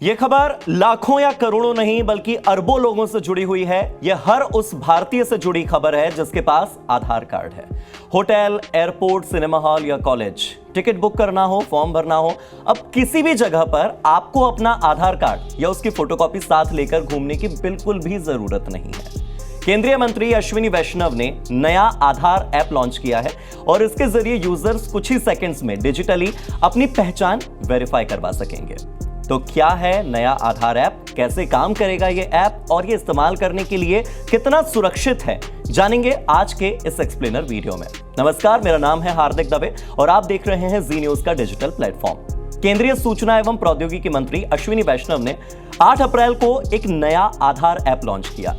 ये खबर लाखों या करोड़ों नहीं बल्कि अरबों लोगों से जुड़ी हुई है। यह हर उस भारतीय से जुड़ी खबर है जिसके पास आधार कार्ड है। होटल, एयरपोर्ट, सिनेमा हॉल या कॉलेज, टिकट बुक करना हो, फॉर्म भरना हो, अब किसी भी जगह पर आपको अपना आधार कार्ड या उसकी फोटोकॉपी साथ लेकर घूमने की बिल्कुल भी जरूरत नहीं है। केंद्रीय मंत्री अश्विनी वैष्णव ने नया आधार ऐप लॉन्च किया है और इसके जरिए यूजर्स कुछ ही सेकंड्स में डिजिटली अपनी पहचान वेरीफाई करवा सकेंगे। तो क्या है नया आधार ऐप, कैसे काम करेगा ये ऐप और ये इस्तेमाल करने के लिए कितना सुरक्षित है, जानेंगे आज के इस एक्सप्लेनर वीडियो में। नमस्कार, मेरा नाम है हार्दिक दवे और आप देख रहे हैं जी न्यूज का डिजिटल प्लेटफॉर्म। केंद्रीय सूचना एवं प्रौद्योगिकी मंत्री अश्विनी वैष्णव ने 8 अप्रैल को एक नया आधार ऐप लॉन्च किया।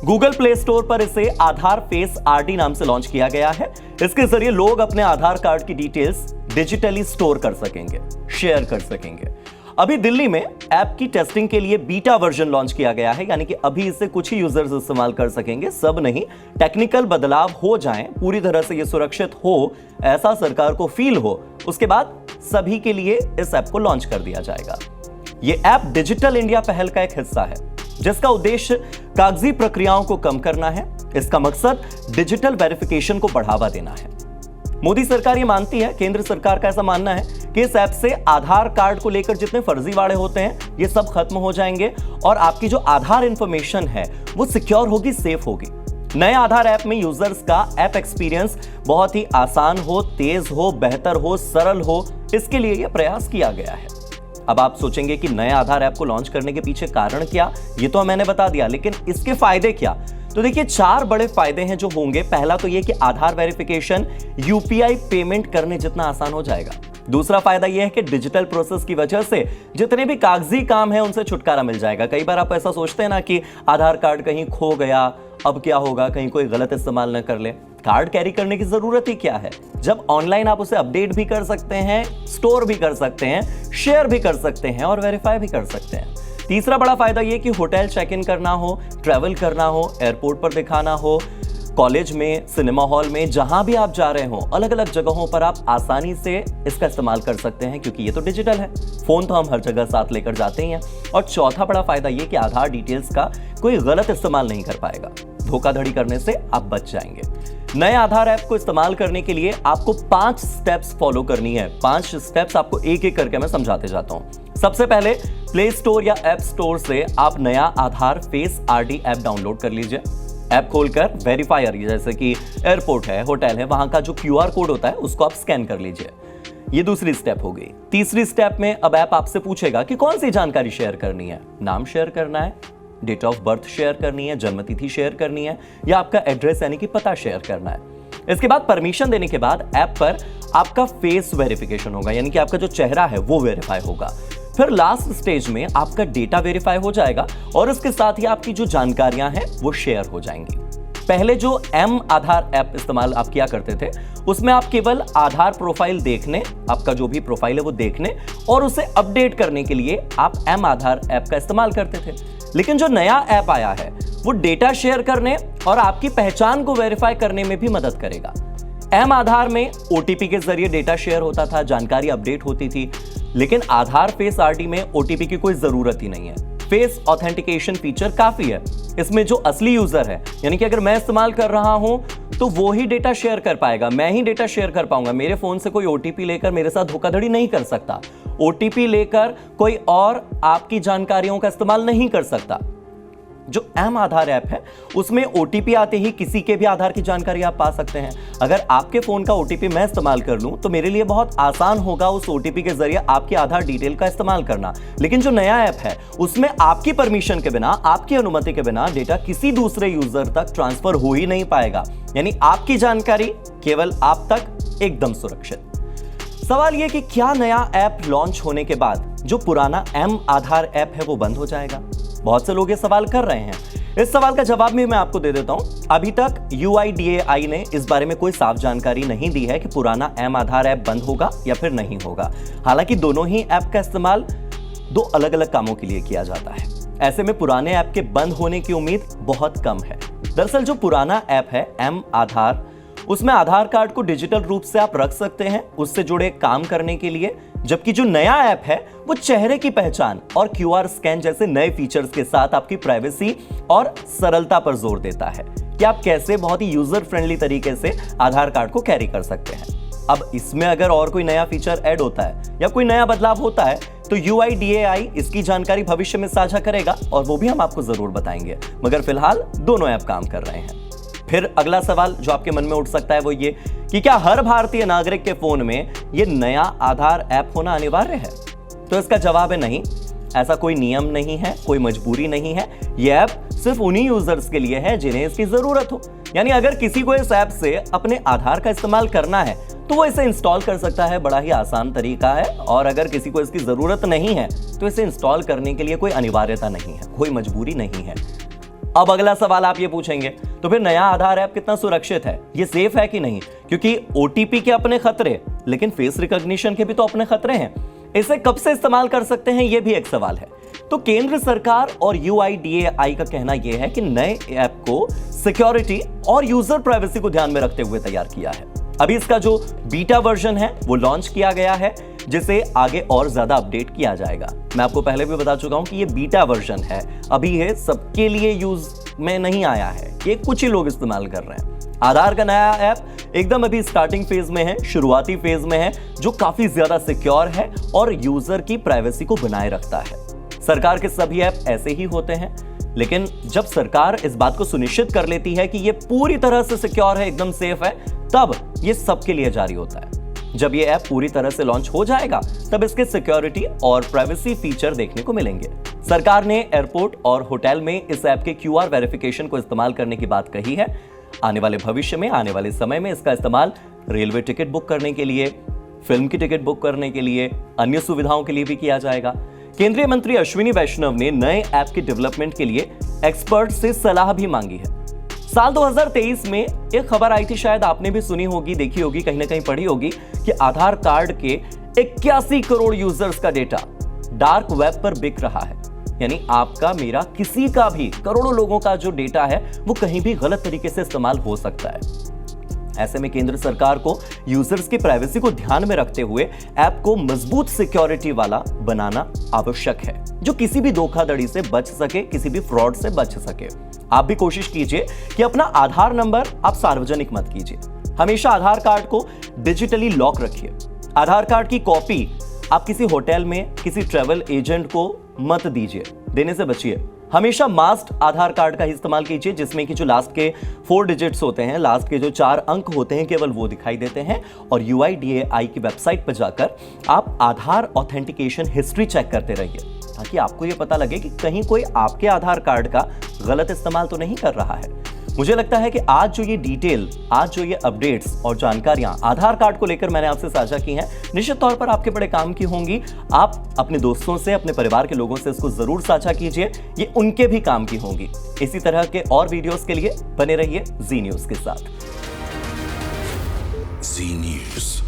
गूगल प्ले स्टोर पर इसे आधार फेस आरडी नाम से लॉन्च किया गया है। इसके जरिए लोग अपने आधार कार्ड की डिटेल्स डिजिटली स्टोर कर सकेंगे, शेयर कर सकेंगे। अभी दिल्ली में ऐप की टेस्टिंग के लिए बीटा वर्जन लॉन्च किया गया है, यानी कि अभी इसे कुछ ही यूजर्स इस्तेमाल कर सकेंगे, सब नहीं। टेक्निकल बदलाव हो जाएं, पूरी तरह से ये सुरक्षित हो, ऐसा सरकार को फील हो, उसके बाद सभी के लिए इस ऐप को लॉन्च कर दिया जाएगा। ये ऐप डिजिटल इंडिया पहल का एक हिस्सा है जिसका उद्देश्य कागजी प्रक्रियाओं को कम करना है। इसका मकसद डिजिटल वेरिफिकेशन को बढ़ावा देना है। मोदी सरकार ये मानती है, केंद्र सरकार का ऐसा मानना है कि इस ऐप से आधार कार्ड को लेकर जितने फर्जीवाड़े होते हैं ये सब खत्म हो जाएंगे और आपकी जो आधार इंफॉर्मेशन है वो सिक्योर होगी, सेफ होगी। नए आधार ऐप में यूजर्स का ऐप एक्सपीरियंस बहुत ही आसान हो, तेज हो, बेहतर हो, सरल हो, इसके लिए यह प्रयास किया गया है। अब आप सोचेंगे कि नए आधार ऐप को लॉन्च करने के पीछे कारण क्या, ये तो मैंने बता दिया, लेकिन इसके फायदे क्या? तो देखिए 4 बड़े फायदे हैं जो होंगे। पहला तो ये कि आधार वेरिफिकेशन यूपीआई पेमेंट करने जितना आसान हो जाएगा। दूसरा फायदा यह है कि डिजिटल प्रोसेस की वजह से जितने भी कागजी काम है उनसे छुटकारा मिल जाएगा। कई बार आप ऐसा सोचते हैं ना कि आधार कार्ड कहीं खो गया, अब क्या होगा, कहीं कोई गलत इस्तेमाल न कर ले। कार्ड कैरी करने की जरूरत ही क्या है, जब ऑनलाइन आप उसे अपडेट भी कर सकते हैं, स्टोर भी कर सकते हैं, शेयर भी कर सकते हैं और वेरीफाई भी कर सकते हैं। तीसरा बड़ा फायदा यह कि होटल चेक इन करना हो, ट्रैवल करना हो, एयरपोर्ट पर दिखाना हो, कॉलेज में, सिनेमा हॉल में, जहां भी आप जा रहे हो, अलग अलग जगहों पर आप आसानी से इसका इस्तेमाल कर सकते हैं क्योंकि ये तो डिजिटल है। फोन तो हम हर जगह साथ लेकर जाते ही हैं। और चौथा बड़ा फायदा ये कि आधार डिटेल्स का कोई गलत इस्तेमाल नहीं कर पाएगा, धोखाधड़ी करने से आप बच जाएंगे। नए आधार ऐप को इस्तेमाल करने के लिए आपको 5 स्टेप्स फॉलो करनी है। 5 स्टेप्स आपको एक एक करके मैं समझाते जाता हूं। सबसे पहले प्ले स्टोर या ऐप स्टोर से आप नया आधार फेस आरडी ऐप डाउनलोड कर लीजिए। ऐप खोलकर वेरीफायर, जैसे कि एयरपोर्ट है, होटल है, वहां का जो क्यूआर कोड होता है उसको आप स्कैन कर लीजिए। ये दूसरी स्टेप हो गई। तीसरी स्टेप में अब ऐप आपसे पूछेगा कि कौन सी जानकारी शेयर करनी है। नाम शेयर करना है, डेट ऑफ बर्थ शेयर करनी है, जन्मतिथि शेयर करनी है, या आपका एड्रेस यानी कि पता शेयर करना है। इसके बाद परमिशन देने के बाद ऐप पर आपका फेस वेरिफिकेशन होगा, यानी कि आपका जो चेहरा है वो वेरीफाई होगा। फिर लास्ट स्टेज में आपका डेटा वेरीफाई हो जाएगा और इसके साथ ही आपकी जो जानकारियां हैं वो शेयर हो जाएंगी। पहले जो एम आधार ऐप इस्तेमाल आप किया करते थे उसमें आप केवल आधार प्रोफाइल देखने, आपका जो भी प्रोफाइल है वो देखने और उसे अपडेट करने के लिए आप एम आधार ऐप का इस्तेमाल करते थे। लेकिन जो नया ऐप आया है वो डेटा शेयर करने और आपकी पहचान को वेरीफाई करने में भी मदद करेगा। एम आधार में ओटीपी के जरिए डेटा शेयर होता था, जानकारी अपडेट होती थी, लेकिन आधार फेस आरडी में ओटीपी की कोई जरूरत ही नहीं है। फेस ऑथेंटिकेशन फीचर काफी है। इसमें जो असली यूजर है, यानी कि अगर मैं इस्तेमाल कर रहा हूं तो वो ही डेटा शेयर कर पाएगा, मैं ही डेटा शेयर कर पाऊंगा। मेरे फोन से कोई ओटीपी लेकर मेरे साथ धोखाधड़ी नहीं कर सकता। ओटीपी लेकर कोई और आपकी जानकारियों का इस्तेमाल नहीं कर सकता। जो एम आधार ऐप है उसमें ओटीपी आते ही किसी के भी आधार की जानकारी आप पा सकते हैं। अगर आपके फोन का ओटीपी मैं इस्तेमाल कर लूं तो मेरे लिए बहुत आसान होगा उस ओटीपी के जरिए आपकी आधार डिटेल का इस्तेमाल करना। लेकिन जो नया ऐप है उसमें आपकी परमिशन के बिना, आपकी अनुमति के बिना डेटा किसी दूसरे यूजर तक ट्रांसफर हो ही नहीं पाएगा, यानी आपकी जानकारी केवल आप तक एकदम सुरक्षित। सवाल यह कि क्या नया ऐप लॉन्च होने के बाद जो पुराना एम आधार ऐप है वो बंद हो जाएगा? बहुत से लोग ये सवाल कर रहे हैं। इस सवाल का जवाब भी मैं आपको दे देता हूं। अभी तक यूआईडीएआई ने इस बारे में कोई साफ जानकारी नहीं दी है कि पुराना एम आधार ऐप बंद होगा या फिर नहीं होगा। हालांकि दोनों ही ऐप का इस्तेमाल 2 अलग अलग कामों के लिए किया जाता है। ऐसे में पुराने ऐप के बंद होने की उम्मीद बहुत कम है। दरअसल जो पुराना ऐप है एम आधार, उसमें आधार कार्ड को डिजिटल रूप से आप रख सकते हैं। उससे जुड़े काम करने के लिए जबकि जो नया ऐप है वो चेहरे की पहचान और QR स्कैन जैसे नए फीचर्स के साथ आपकी प्राइवेसी और सरलता पर जोर देता है कि आप कैसे बहुत ही यूजर फ्रेंडली तरीके से आधार कार्ड को कैरी कर सकते हैं। अब इसमें अगर और कोई नया फीचर ऐड होता है या कोई नया बदलाव होता है तो UIDAI इसकी जानकारी भविष्य में साझा करेगा और वो भी हम आपको जरूर बताएंगे, मगर फिलहाल दोनों ऐप काम कर रहे हैं। फिर अगला सवाल जो आपके मन में उठ सकता है वो ये कि क्या हर भारतीय नागरिक के फोन में ये नया आधार ऐप होना अनिवार्य है? तो इसका जवाब है नहीं। ऐसा कोई नियम नहीं है, कोई मजबूरी नहीं है। ये ऐप सिर्फ उन्हीं यूजर्स के लिए है जिन्हें इसकी जरूरत हो। यानी अगर किसी को इस ऐप से अपने आधार का इस्तेमाल करना है तो वो इसे इंस्टॉल कर सकता है, बड़ा ही आसान तरीका है। और अगर किसी को इसकी जरूरत नहीं है तो इसे इंस्टॉल करने के लिए कोई अनिवार्यता नहीं है, कोई मजबूरी नहीं है। अब अगला सवाल आप ये पूछेंगे, तो फिर नया आधार ऐप कितना सुरक्षित है, ये सेफ है कि नहीं? क्योंकि OTP के अपने खतरे, लेकिन फेस रिकॉग्निशन के भी तो अपने खतरे हैं। इसे कब से इस्तेमाल कर सकते हैं, ये भी एक सवाल है। तो केंद्र सरकार और UIDAI का कहना यह है कि नए ऐप को सिक्योरिटी और यूजर प्राइवेसी को ध्यान में रखते हुए तैयार किया है। अभी इसका जो बीटा वर्जन है वो लॉन्च किया गया है, जिसे आगे और ज्यादा अपडेट किया जाएगा। मैं आपको पहले भी बता चुका हूं कि ये बीटा वर्जन है, अभी ये सबके लिए यूज में नहीं आया है, ये कुछ ही लोग इस्तेमाल कर रहे हैं। आधार का नया ऐप एकदम अभी स्टार्टिंग फेज में है, शुरुआती फेज में है, जो काफी ज्यादा सिक्योर है और यूजर की प्राइवेसी को बनाए रखता है। सरकार के सभी ऐप ऐसे ही होते हैं, लेकिन जब सरकार इस बात को सुनिश्चित कर लेती है कि ये पूरी तरह से सिक्योर है, एकदम सेफ है, तब ये सबके लिए जारी होता है। जब ये ऐप पूरी तरह से लॉन्च हो जाएगा तब इसके सिक्योरिटी और प्राइवेसी फीचर देखने को मिलेंगे। सरकार ने एयरपोर्ट और होटल में इस ऐप के QR वेरिफिकेशन को इस्तेमाल करने की बात कही है। आने वाले भविष्य में, आने वाले समय में इसका इस्तेमाल रेलवे टिकट बुक करने के लिए, फिल्म की टिकट बुक करने के लिए, अन्य सुविधाओं के लिए भी किया जाएगा। केंद्रीय मंत्री अश्विनी वैष्णव ने नए ऐप के डेवलपमेंट के लिए एक्सपर्ट से सलाह भी मांगी है। साल 2023 में एक खबर आई थी, शायद आपने भी सुनी होगी, देखी होगी, कहीं ना कहीं पढ़ी होगी, कि आधार कार्ड के 81 करोड़ यूजर्स का डेटा डार्क वेब पर बिक रहा है। यानी आपका, मेरा, किसी का भी, करोड़ों लोगों का जो डेटा है वो कहीं भी गलत तरीके से इस्तेमाल हो सकता है। ऐसे में केंद्र सरकार को यूजर्स की प्राइवेसी को ध्यान में रखते हुए ऐप को मजबूत सिक्योरिटी वाला बनाना आवश्यक है, जो किसी भी धोखाधड़ी से बच सके, किसी भी फ्रॉड से बच सके। आप भी कोशिश कीजिए कि अपना आधार नंबर आप सार्वजनिक मत कीजिए। हमेशा आधार कार्ड को डिजिटली लॉक रखिए। आधार कार्ड की कॉपी आप किसी होटल में किसी ट्रैवल एजेंट को मत दीजिए, देने से बचिए। हमेशा मास्क्ड आधार कार्ड का इस्तेमाल कीजिए, जिसमें कि जो लास्ट के 4 डिजिट्स होते हैं, लास्ट के जो 4 अंक होते हैं, केवल वो दिखाई देते हैं। और UIDAI की वेबसाइट पर जाकर आप आधार ऑथेंटिकेशन हिस्ट्री चेक करते रहिए, ताकि आपको ये पता लगे कि कहीं कोई आपके आधार कार्ड का गलत इस्तेमाल तो नहीं कर रहा है। मुझे लगता है कि आज जो ये डिटेल, आज जो ये अपडेट्स और जानकारियां आधार कार्ड को लेकर मैंने आपसे साझा की हैं, निश्चित तौर पर आपके बड़े काम की होंगी। आप अपने दोस्तों से, अपने परिवार के लोगों से इसको जरूर साझा कीजिए, ये उनके भी काम की होंगी। इसी तरह के और वीडियोस के लिए बने रहिए जी न्यूज के साथ। जी न्यूज।